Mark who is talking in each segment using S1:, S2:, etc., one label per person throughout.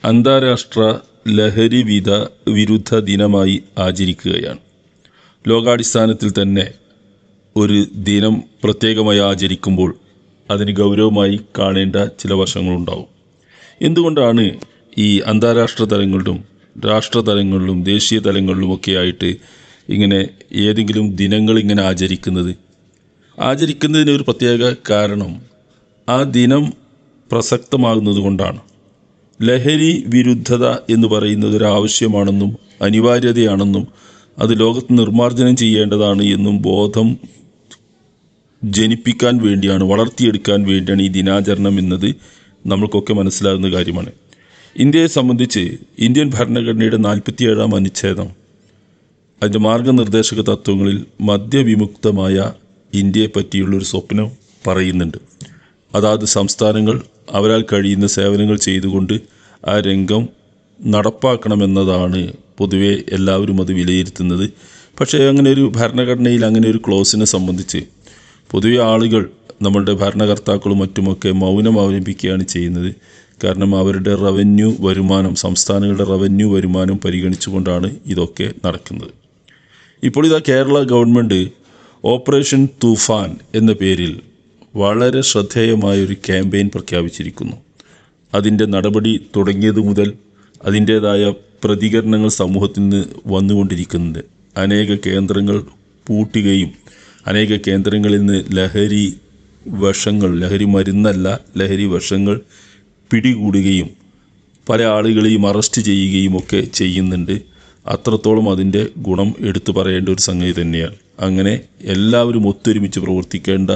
S1: അന്താരാഷ്ട്ര ലഹരി വിരുദ്ധ ദിനമായി ആചരിക്കുകയാണ്. ലോകാടിസ്ഥാനത്തിൽ തന്നെ ഒരു ദിനം പ്രത്യേകമായി ആചരിക്കുമ്പോൾ അതിന് ഗൗരവമായി കാണേണ്ട ചില വശങ്ങളുണ്ടാവും. എന്തുകൊണ്ടാണ് ഈ അന്താരാഷ്ട്ര തലങ്ങളിലും രാഷ്ട്ര തലങ്ങളിലും ദേശീയ തലങ്ങളിലുമൊക്കെ ആയിട്ട് ഇങ്ങനെ ഏതെങ്കിലും ദിനങ്ങൾ ഇങ്ങനെ ആചരിക്കുന്നതിന് ഒരു പ്രത്യേക കാരണം ആ ദിനം പ്രസക്തമാകുന്നത് കൊണ്ടാണ്. ലഹരി വിരുദ്ധത എന്ന് പറയുന്നത് ഒരു ആവശ്യമാണെന്നും അനിവാര്യതയാണെന്നും അത് ലോകത്ത് നിർമ്മാർജ്ജനം ചെയ്യേണ്ടതാണ് എന്നും ബോധം ജനിപ്പിക്കാൻ വേണ്ടിയാണ്, വളർത്തിയെടുക്കാൻ വേണ്ടിയാണ് ഈ ദിനാചരണം എന്നത് നമ്മൾക്കൊക്കെ മനസ്സിലാകുന്ന കാര്യമാണ്. ഇന്ത്യയെ സംബന്ധിച്ച് ഇന്ത്യൻ ഭരണഘടനയുടെ 47-ാം അനുച്ഛേദം അതിൻ്റെ മാർഗനിർദ്ദേശക തത്വങ്ങളിൽ മദ്യവിമുക്തമായ ഇന്ത്യയെ പറ്റിയുള്ളൊരു സ്വപ്നം പറയുന്നുണ്ട്. അതാത് സംസ്ഥാനങ്ങൾ അവരാൽ കഴിയുന്ന സേവനങ്ങൾ ചെയ്തുകൊണ്ട് ആ രംഗം നടപ്പാക്കണമെന്നതാണ് പൊതുവെ എല്ലാവരും അത് വിലയിരുത്തുന്നത്. പക്ഷേ അങ്ങനെ ഒരു ഭരണഘടനയിൽ അങ്ങനെ ഒരു ക്ലോസിനെ സംബന്ധിച്ച് പൊതുവെ ആളുകൾ, നമ്മളുടെ ഭരണകർത്താക്കളും മറ്റുമൊക്കെ മൗനം അവലംബിക്കുകയാണ് ചെയ്യുന്നത്. കാരണം അവരുടെ റവന്യൂ വരുമാനം, സംസ്ഥാനങ്ങളുടെ റവന്യൂ വരുമാനം പരിഗണിച്ചുകൊണ്ടാണ് ഇതൊക്കെ നടക്കുന്നത്. ഇപ്പോൾ ഇതാ കേരള ഗവൺമെൻറ് ഓപ്പറേഷൻ തൂഫാൻ എന്ന പേരിൽ വളരെ ശ്രദ്ധേയമായൊരു ക്യാമ്പയിൻ പ്രഖ്യാപിച്ചിരിക്കുന്നു. അതിൻ്റെ നടപടി തുടങ്ങിയത് മുതൽ അതിൻ്റേതായ പ്രതികരണങ്ങൾ സമൂഹത്തിൽ നിന്ന് വന്നുകൊണ്ടിരിക്കുന്നുണ്ട്. അനേക കേന്ദ്രങ്ങൾ പൂട്ടുകയും അനേക കേന്ദ്രങ്ങളിൽ നിന്ന് ലഹരി മരുന്നല്ല ലഹരി വശങ്ങൾ പിടികൂടുകയും പല ആളുകളെയും അറസ്റ്റ് ചെയ്യുകയും ഒക്കെ ചെയ്യുന്നുണ്ട്. അത്രത്തോളം അതിൻ്റെ ഗുണം എടുത്തു പറയേണ്ട ഒരു സംഗതി തന്നെയാണ്. അങ്ങനെ എല്ലാവരും ഒത്തൊരുമിച്ച് പ്രവർത്തിക്കേണ്ട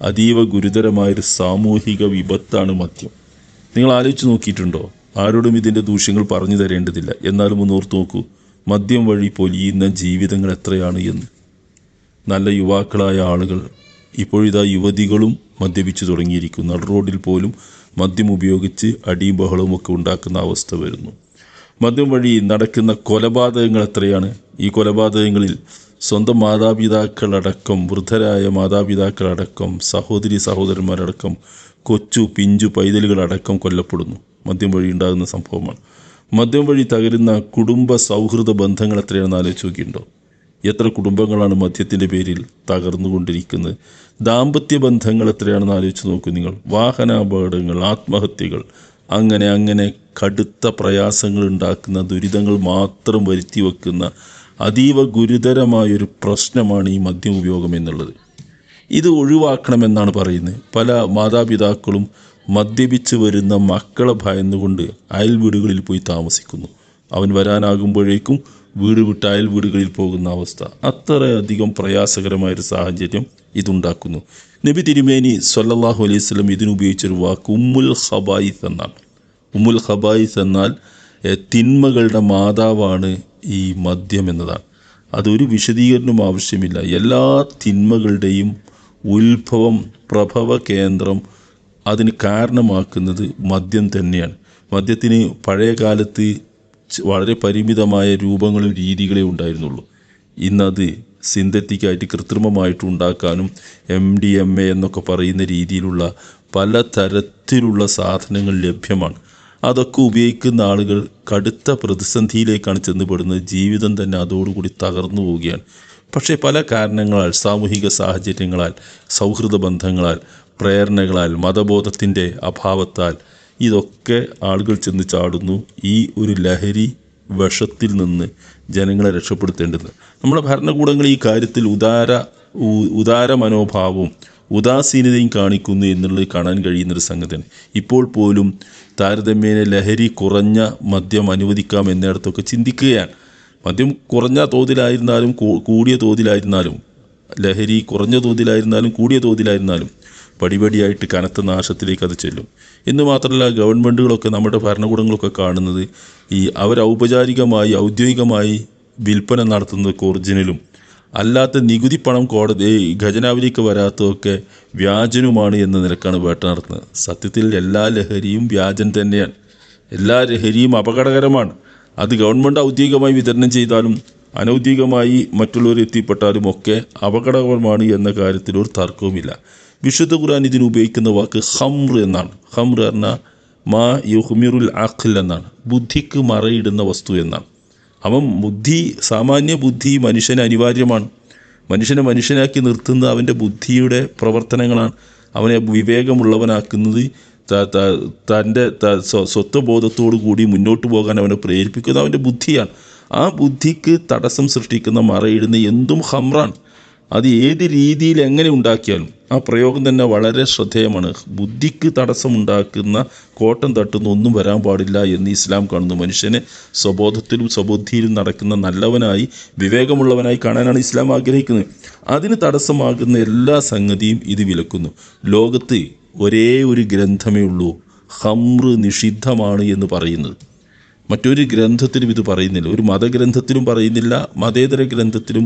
S1: അതീവ ഗുരുതരമായൊരു സാമൂഹിക വിപത്താണ് മദ്യം. നിങ്ങൾ ആലോചിച്ച് നോക്കിയിട്ടുണ്ടോ? ആരോടും ഇതിൻ്റെ ദൂഷ്യങ്ങൾ പറഞ്ഞു തരേണ്ടതില്ല. എന്നാലും ഒന്ന് ഓർത്ത് നോക്കൂ, മദ്യം വഴി പൊലിയുന്ന ജീവിതങ്ങൾ എത്രയാണ് എന്ന്. നല്ല യുവാക്കളായ ആളുകൾ, ഇപ്പോഴിതാ യുവതികളും മദ്യപിച്ചു തുടങ്ങിയിരിക്കുന്നു. നട റോഡിൽ പോലും മദ്യം ഉപയോഗിച്ച് അടിയും ബഹളവും ഒക്കെ ഉണ്ടാക്കുന്ന അവസ്ഥ വരുന്നു. മദ്യം വഴി നടക്കുന്ന കൊലപാതകങ്ങൾ എത്രയാണ്. ഈ കൊലപാതകങ്ങളിൽ സ്വന്തം മാതാപിതാക്കളടക്കം, വൃദ്ധരായ മാതാപിതാക്കളടക്കം, സഹോദരന്മാരടക്കം, പിഞ്ചു പൈതലുകളടക്കം കൊല്ലപ്പെടുന്നു. മദ്യം വഴി ഉണ്ടാകുന്ന സംഭവമാണ്. മദ്യം വഴി തകരുന്ന കുടുംബ സൗഹൃദ ബന്ധങ്ങൾ എത്രയാണെന്ന് ആലോചിച്ച് നോക്കിയിട്ടുണ്ടോ? എത്ര കുടുംബങ്ങളാണ് മദ്യത്തിൻ്റെ പേരിൽ തകർന്നുകൊണ്ടിരിക്കുന്നത്? ദാമ്പത്യ ബന്ധങ്ങൾ എത്രയാണെന്ന് ആലോചിച്ച് നോക്കൂ നിങ്ങൾ. വാഹനാപകടങ്ങൾ, ആത്മഹത്യകൾ, അങ്ങനെ കടുത്ത പ്രയാസങ്ങൾ ഉണ്ടാക്കുന്ന, ദുരിതങ്ങൾ മാത്രം വരുത്തി വെക്കുന്ന അതീവ ഗുരുതരമായൊരു പ്രശ്നമാണ് ഈ മദ്യം ഉപയോഗം എന്നുള്ളത്. ഇത് ഒഴിവാക്കണമെന്നാണ് പറയുന്നത്. പല മാതാപിതാക്കളും മദ്യപിച്ച് വരുന്ന മക്കളെ ഭയന്നുകൊണ്ട് അയൽ വീടുകളിൽ പോയി താമസിക്കുന്നു. അവൻ വരാനാകുമ്പോഴേക്കും വീട് വിട്ട് അയൽ വീടുകളിൽ പോകുന്ന അവസ്ഥ. അത്രയധികം പ്രയാസകരമായൊരു സാഹചര്യം ഇതുണ്ടാക്കുന്നു. നബി തിരുമേനി സ്വല്ലല്ലാഹു അലൈഹി വസല്ലം ഇതിനുപയോഗിച്ചൊരു വാക്ക് ഉമ്മുൽ ഖബായിസ് എന്നാണ്. ഉമ്മുൽ ഖബായിസ് എന്നാൽ തിന്മകളുടെ മാതാവാണ് ഈ മദ്യം എന്നതാണ്. അതൊരു വിശദീകരണം ആവശ്യമില്ല. എല്ലാ തിന്മകളുടെയും ഉത്ഭവം, പ്രഭവ കേന്ദ്രം, അതിന് കാരണമാക്കുന്നത് മദ്യം തന്നെയാണ്. മദ്യത്തിന് പഴയ കാലത്ത് വളരെ പരിമിതമായ രൂപങ്ങളും രീതികളെ ഉണ്ടായിരുന്നുള്ളൂ. ഇന്നത് സിന്തറ്റിക്കായിട്ട് കൃത്രിമമായിട്ട് ഉണ്ടാക്കാനും MDMA എന്നൊക്കെ പറയുന്ന രീതിയിലുള്ള പല തരത്തിലുള്ള സാധനങ്ങൾ ലഭ്യമാണ്. അതൊക്കെ ഉപയോഗിക്കുന്ന ആളുകൾ കടുത്ത പ്രതിസന്ധിയിലേക്കാണ് ചെന്നുപെടുന്നത്. ജീവിതം തന്നെ അതോടുകൂടി തകർന്നു പോവുകയാണ്. പക്ഷേ പല കാരണങ്ങളാൽ, സാമൂഹിക സാഹചര്യങ്ങളാൽ, സൗഹൃദ ബന്ധങ്ങളാൽ, പ്രേരണകളാൽ, മതബോധത്തിൻ്റെ അഭാവത്താൽ ഇതൊക്കെ ആളുകൾ ചെന്ന് ചാടുന്നു. ഈ ഒരു ലഹരി വിഷത്തിൽ നിന്ന് ജനങ്ങളെ രക്ഷപ്പെടുത്തേണ്ടത്. നമ്മുടെ ഭരണകൂടങ്ങൾ ഈ കാര്യത്തിൽ ഉദാര മനോഭാവവും ഉദാസീനതയും കാണിക്കുന്നു എന്നുള്ളത് കാണാൻ കഴിയുന്നൊരു സംഗതിയാണ്. ഇപ്പോൾ പോലും താരതമ്യേന ലഹരി കുറഞ്ഞ മദ്യം അനുവദിക്കാം എന്നിടത്തൊക്കെ ചിന്തിക്കുകയാണ്. മദ്യം കുറഞ്ഞ തോതിലായിരുന്നാലും കൂടിയ തോതിലായിരുന്നാലും, ലഹരി കുറഞ്ഞ തോതിലായിരുന്നാലും കൂടിയ തോതിലായിരുന്നാലും പടിപടിയായിട്ട് കനത്ത നാശത്തിലേക്ക് അത് ചെല്ലും. എന്ന് മാത്രമല്ല, ഗവൺമെൻറ്റുകളൊക്കെ, നമ്മുടെ ഭരണകൂടങ്ങളൊക്കെ കാണുന്നത് ഔദ്യോഗികമായി വിൽപ്പന നടത്തുന്നതൊക്കെ ഒറിജിനലും അല്ലാത്ത നികുതി പണം ഖജനാവിലേക്ക് വരാത്തതൊക്കെ വ്യാജനുമാണ് എന്ന നിലക്കാണ് വേട്ട നടത്തുന്നത്. സത്യത്തിൽ എല്ലാ ലഹരിയും വ്യാജൻ തന്നെയാണ്. എല്ലാ ലഹരിയും അപകടകരമാണ്. അത് ഗവൺമെൻറ് ഔദ്യോഗികമായി വിതരണം ചെയ്താലും അനൗദ്യോഗികമായി മറ്റുള്ളവർ എത്തിപ്പെട്ടാലും ഒക്കെ അപകടകരമാണ് എന്ന കാര്യത്തിൽ ഒരു തർക്കവുമില്ല. വിശുദ്ധ ഖുർആൻ ഇതിന് ഉപയോഗിക്കുന്ന വാക്ക് ഖംർ എന്നാണ്. ഖംർ പറഞ്ഞാൽ മാ യുഹ്മിറുൽ അഖ്ൽ എന്നാണ്, ബുദ്ധിക്ക് മറയിടുന്ന വസ്തു എന്നാണ്. അവൻ ബുദ്ധി, സാമാന്യ ബുദ്ധി മനുഷ്യന് അനിവാര്യമാണ്. മനുഷ്യനെ മനുഷ്യനാക്കി നിർത്തുന്നത് അവൻ്റെ ബുദ്ധിയുടെ പ്രവർത്തനങ്ങളാണ്. അവനെ വിവേകമുള്ളവനാക്കുന്നത് തൻ്റെ സ്വത്വബോധത്തോടു കൂടി മുന്നോട്ട് പോകാൻ അവനെ പ്രേരിപ്പിക്കുന്നത് അവൻ്റെ ബുദ്ധിയാണ്. ആ ബുദ്ധിക്ക് തടസ്സം സൃഷ്ടിക്കുന്ന മറയിടുന്ന എന്തും ഹംറാണ്. അത് ഏത് രീതിയിൽ എങ്ങനെ ഉണ്ടാക്കിയാലും ആ പ്രയോഗം തന്നെ വളരെ ശ്രദ്ധേയമാണ്. ബുദ്ധിക്ക് തടസ്സമുണ്ടാക്കുന്ന, കോട്ടം തട്ടുന്ന ഒന്നും വരാൻ പാടില്ല എന്ന് ഇസ്ലാം കാണുന്നു. മനുഷ്യനെ സ്വബോധത്തിലും സ്വബുദ്ധിയിലും നടക്കുന്ന നല്ലവനായി, വിവേകമുള്ളവനായി കാണാനാണ് ഇസ്ലാം ആഗ്രഹിക്കുന്നത്. അതിന് തടസ്സമാകുന്ന എല്ലാ സംഗതിയും ഇത് വിലക്കുന്നു. ലോകത്ത് ഒരേ ഒരു ഗ്രന്ഥമേ ഉള്ളൂ ഖംറ് നിഷിദ്ധമാണ് എന്ന് പറയുന്നത്. മറ്റൊരു ഗ്രന്ഥത്തിലും ഇത് പറയുന്നില്ല. ഒരു മതഗ്രന്ഥത്തിലും പറയുന്നില്ല. മതേതര ഗ്രന്ഥത്തിലും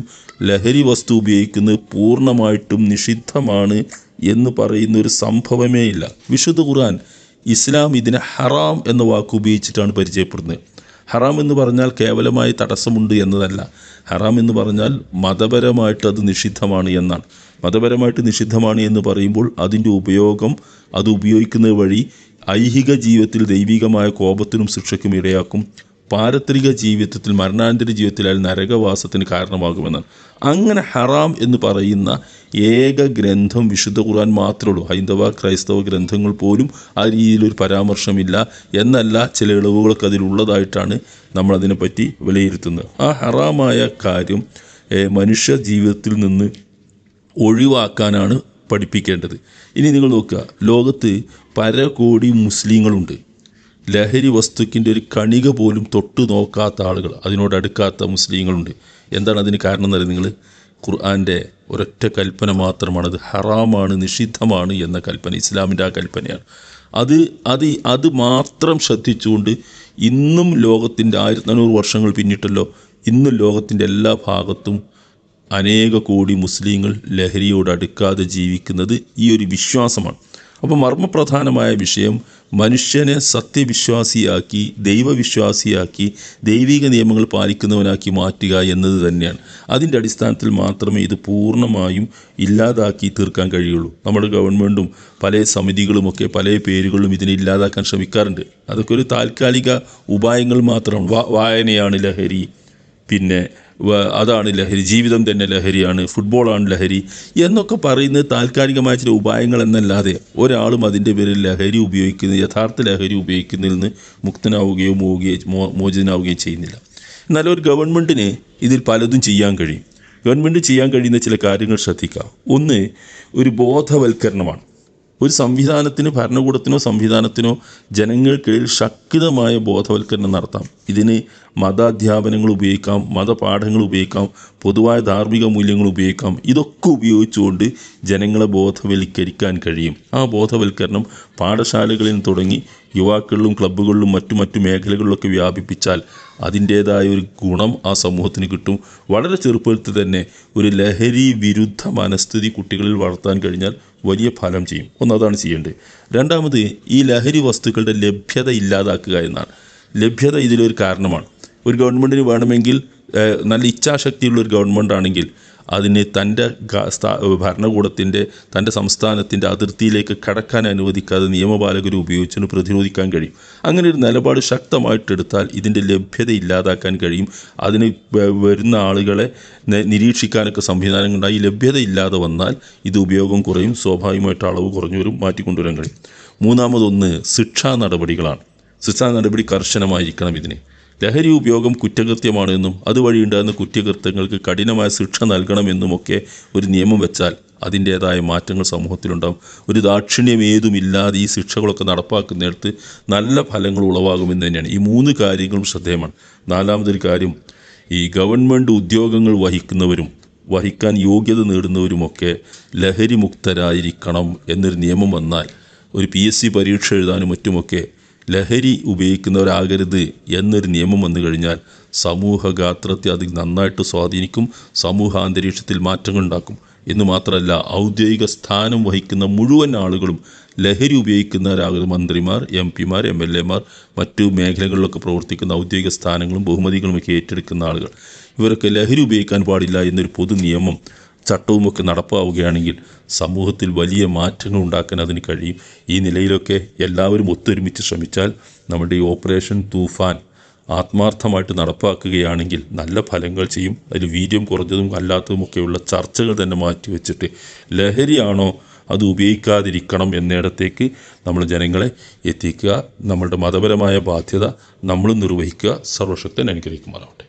S1: ലഹരി വസ്തു ഉപയോഗിക്കുന്നത് പൂർണ്ണമായിട്ടും നിഷിദ്ധമാണ് എന്ന് പറയുന്ന ഒരു സംഭവമേ ഇല്ല. വിശുദ്ധ ഖുർആൻ, ഇസ്ലാം ഇതിനെ ഹറാം എന്ന വാക്ക് ഉപയോഗിച്ചിട്ടാണ് പരിചയപ്പെടുന്നത്. ഹറാം എന്ന് പറഞ്ഞാൽ കേവലമായി തടസ്സമുണ്ട് എന്നതല്ല. ഹറാം എന്ന് പറഞ്ഞാൽ മതപരമായിട്ട് അത് നിഷിദ്ധമാണ് എന്നാണ്. മതപരമായിട്ട് നിഷിദ്ധമാണ് എന്ന് പറയുമ്പോൾ അതിൻ്റെ ഉപയോഗം, അത് ഉപയോഗിക്കുന്നത് വഴി ഐഹിക ജീവിതത്തിൽ ദൈവികമായ കോപത്തിനും ശിക്ഷയ്ക്കും ഇടയാക്കും. പാരത്രിക ജീവിതത്തിൽ, മരണാനന്തര ജീവിതത്തിൽ അയാൾ നരകവാസത്തിന് കാരണമാകുമെന്നാണ്. അങ്ങനെ ഹറാം എന്ന് പറയുന്ന ഏക ഗ്രന്ഥം വിശുദ്ധ ഖുർആൻ മാത്രമേ ഉള്ളൂ. ഹൈന്ദവ ക്രൈസ്തവ ഗ്രന്ഥങ്ങൾ പോലും ആ രീതിയിലൊരു പരാമർശമില്ല എന്നല്ല, ചില ഇളവുകളൊക്കെ അതിലുള്ളതായിട്ടാണ് നമ്മളതിനെപ്പറ്റി വിലയിരുത്തുന്നത്. ആ ഹറാമായ കാര്യം മനുഷ്യ ജീവിതത്തിൽ നിന്ന് ഒഴിവാക്കാനാണ് പഠിപ്പിക്കേണ്ടത്. ഇനി നിങ്ങൾ നോക്കുക, ലോകത്ത് പരകോടി മുസ്ലിങ്ങളുണ്ട്. ലഹരി വസ്തുക്കിൻ്റെ ഒരു കണിക പോലും തൊട്ടു നോക്കാത്ത ആളുകൾ, അതിനോടടുക്കാത്ത മുസ്ലിങ്ങളുണ്ട്. എന്താണ് അതിന് കാരണം എന്നറിയാം നിങ്ങൾ? ഖുർആൻ്റെ ഒരൊറ്റ കൽപ്പന മാത്രമാണത്. ഹറാമാണ്, നിഷിദ്ധമാണ് എന്ന കൽപ്പന, ഇസ്ലാമിൻ്റെ ആ കൽപ്പനയാണ്. അത് മാത്രം ശ്രദ്ധിച്ചുകൊണ്ട് ഇന്നും ലോകത്തിൻ്റെ 1400 വർഷങ്ങൾ പിന്നിട്ടല്ലോ, ഇന്നും ലോകത്തിൻ്റെ എല്ലാ ഭാഗത്തും അനേക കോടി മുസ്ലിങ്ങൾ ലഹരിയോട് അടുക്കാതെ ജീവിക്കുന്നത് ഈ ഒരു വിശ്വാസമാണ്. അപ്പോൾ മർമ്മപ്രധാനമായ വിഷയം മനുഷ്യനെ സത്യവിശ്വാസിയാക്കി, ദൈവവിശ്വാസിയാക്കി, ദൈവിക നിയമങ്ങൾ പാലിക്കുന്നവനാക്കി മാറ്റുക എന്നത് തന്നെയാണ്. അതിൻ്റെ അടിസ്ഥാനത്തിൽ മാത്രമേ ഇത് പൂർണ്ണമായും ഇല്ലാതാക്കി തീർക്കാൻ കഴിയുള്ളൂ. നമ്മുടെ ഗവൺമെൻറ്റും പല സമിതികളുമൊക്കെ പല പേരുകളും ഇതിനെ ഇല്ലാതാക്കാൻ ശ്രമിക്കാറുണ്ട്. അതൊക്കെ ഒരു താൽക്കാലിക ഉപായങ്ങൾ മാത്രമാണ്. വായനയാണ് ലഹരി, പിന്നെ അതാണ് ലഹരി, ജീവിതം തന്നെ ലഹരിയാണ്, ഫുട്ബോളാണ് ലഹരി എന്നൊക്കെ പറയുന്നത് താൽക്കാലികമായ ചില ഉപായങ്ങൾ എന്നല്ലാതെ ഒരാളും അതിൻ്റെ പേരിൽ ലഹരി ഉപയോഗിക്കുന്നത്, യഥാർത്ഥ ലഹരി ഉപയോഗിക്കുന്നതിൽ നിന്ന് മുക്തനാവുകയോ മോചിതനാവുകയോ ചെയ്യുന്നില്ല. എന്നാൽ ഒരു ഗവൺമെൻറ്റിന് ഇതിൽ പലതും ചെയ്യാൻ കഴിയും. ഗവൺമെൻറ് ചെയ്യാൻ കഴിയുന്ന ചില കാര്യങ്ങൾ ശ്രദ്ധിക്കാം. ഒന്ന്, ഒരു ബോധവൽക്കരണമാണ്. ഒരു സംവിധാനത്തിന്, ഭരണകൂടത്തിനോ സംവിധാനത്തിനോ ജനങ്ങൾക്കിടയിൽ ശക്തമായ ബോധവൽക്കരണം നടത്താം. ഇതിന് മതാധ്യാപനങ്ങൾ ഉപയോഗിക്കാം, മതപാഠങ്ങൾ ഉപയോഗിക്കാം, പൊതുവായ ധാർമ്മിക മൂല്യങ്ങൾ ഉപയോഗിക്കാം. ഇതൊക്കെ ഉപയോഗിച്ചുകൊണ്ട് ജനങ്ങളെ ബോധവൽക്കരിക്കാൻ കഴിയും. ആ ബോധവൽക്കരണം പാഠശാലകളിൽ തുടങ്ങി യുവാക്കളിലും ക്ലബ്ബുകളിലും മറ്റു മേഖലകളിലൊക്കെ വ്യാപിപ്പിച്ചാൽ അതിൻ്റേതായ ഒരു ഗുണം ആ സമൂഹത്തിന് കിട്ടും. വളരെ ചെറുപ്പത്തിൽ തന്നെ ഒരു ലഹരി വിരുദ്ധ മനസ്ഥിതി കുട്ടികളിൽ വളർത്താൻ കഴിഞ്ഞാൽ വലിയ ഫലം ചെയ്യും. ഒന്നതാണ് ചെയ്യേണ്ടത്. രണ്ടാമത്, ഈ ലഹരി വസ്തുക്കളുടെ ലഭ്യത ഇല്ലാതാക്കുക എന്നാണ്. ലഭ്യത ഇതിലൊരു കാരണമാണ്. ഒരു ഗവൺമെൻറ്റിന് വേണമെങ്കിൽ, നല്ല ഇച്ഛാശക്തിയുള്ള ഒരു ഗവൺമെൻറ് ആണെങ്കിൽ അതിന് തൻ്റെ ഭരണകൂടത്തിൻ്റെ, തൻ്റെ സംസ്ഥാനത്തിൻ്റെ അതിർത്തിയിലേക്ക് കടക്കാൻ അനുവദിക്കാതെ നിയമപാലകരെ ഉപയോഗിച്ചുകൊണ്ട് പ്രതിരോധിക്കാൻ കഴിയും. അങ്ങനെ ഒരു നിലപാട് ശക്തമായിട്ടെടുത്താൽ ഇതിൻ്റെ ലഭ്യത ഇല്ലാതാക്കാൻ കഴിയും. അതിന് വരുന്ന ആളുകളെ നിരീക്ഷിക്കാനൊക്കെ സംവിധാനങ്ങളുണ്ടായി. ലഭ്യത ഇല്ലാതെ വന്നാൽ ഇത് ഉപയോഗം കുറയും, സ്വാഭാവികമായിട്ട് അളവ് കുറഞ്ഞു വരും, മാറ്റിക്കൊണ്ടുവരാൻ കഴിയും. മൂന്നാമതൊന്ന്, ശിക്ഷാ നടപടികളാണ്. ശിക്ഷാ നടപടി കർശനമായിരിക്കണം. ഇതിന് ലഹരി ഉപയോഗം കുറ്റകൃത്യമാണെന്നും അതുവഴി ഉണ്ടാകുന്ന കുറ്റകൃത്യങ്ങൾക്ക് കഠിനമായ ശിക്ഷ നൽകണമെന്നുമൊക്കെ ഒരു നിയമം വെച്ചാൽ അതിൻ്റേതായ മാറ്റങ്ങൾ സമൂഹത്തിലുണ്ടാകും. ഒരു ദാക്ഷിണ്യം ഏതുമില്ലാതെ ഈ ശിക്ഷകളൊക്കെ നടപ്പാക്കുന്നിടത്ത് നല്ല ഫലങ്ങൾ ഉളവാകുമെന്ന് തന്നെയാണ്. ഈ 3 കാര്യങ്ങളും ശ്രദ്ധേയമാണ്. നാലാമതൊരു കാര്യം, ഈ ഗവൺമെൻറ് ഉദ്യോഗങ്ങൾ വഹിക്കുന്നവരും വഹിക്കാൻ യോഗ്യത നേടുന്നവരുമൊക്കെ ലഹരി മുക്തരായിരിക്കണം എന്നൊരു നിയമം വന്നാൽ, ഒരു PSC പരീക്ഷ എഴുതാനും മറ്റുമൊക്കെ ലഹരി ഉപയോഗിക്കുന്നവരാകരുത് എന്നൊരു നിയമം വന്നു കഴിഞ്ഞാൽ സമൂഹഗാത്രത്തെ അത് നന്നായിട്ട് സ്വാധീനിക്കും, സമൂഹാന്തരീക്ഷത്തിൽ മാറ്റങ്ങൾ ഉണ്ടാക്കും. എന്ന് മാത്രമല്ല, ഔദ്യോഗിക സ്ഥാനം വഹിക്കുന്ന മുഴുവൻ ആളുകളും ലഹരി ഉപയോഗിക്കുന്നവരാകരുത്. മന്ത്രിമാർ, MP മാർ, MLA മാർ, മറ്റു മേഖലകളിലൊക്കെ പ്രവർത്തിക്കുന്ന ഔദ്യോഗിക സ്ഥാനങ്ങളും ബഹുമതികളുമൊക്കെ ഏറ്റെടുക്കുന്ന ആളുകൾ, ഇവരൊക്കെ ലഹരി ഉപയോഗിക്കാൻ പാടില്ല എന്നൊരു പൊതു നിയമം ചട്ടവുമൊക്കെ നടപ്പാവുകയാണെങ്കിൽ സമൂഹത്തിൽ വലിയ മാറ്റങ്ങൾ ഉണ്ടാക്കാൻ അതിന് കഴിയും. ഈ നിലയിലൊക്കെ എല്ലാവരും ഒത്തൊരുമിച്ച് ശ്രമിച്ചാൽ നമ്മുടെ ഈ ഓപ്പറേഷൻ തൂഫാൻ ആത്മാർത്ഥമായിട്ട് നടപ്പാക്കുകയാണെങ്കിൽ നല്ല ഫലങ്ങൾ ചെയ്യും. അതിൽ വീര്യം കുറഞ്ഞതും അല്ലാത്തതുമൊക്കെയുള്ള ചർച്ചകൾ തന്നെ മാറ്റിവെച്ചിട്ട് ലഹരിയാണോ അത് ഉപയോഗിക്കാതിരിക്കണം എന്നിടത്തേക്ക് നമ്മൾ ജനങ്ങളെ എത്തിക്കുക. നമ്മളുടെ മതപരമായ ബാധ്യത നമ്മൾ നിർവഹിക്കുക. സർവശക്തൻ അനുഗ്രഹിക്കുമാറാവട്ടെ.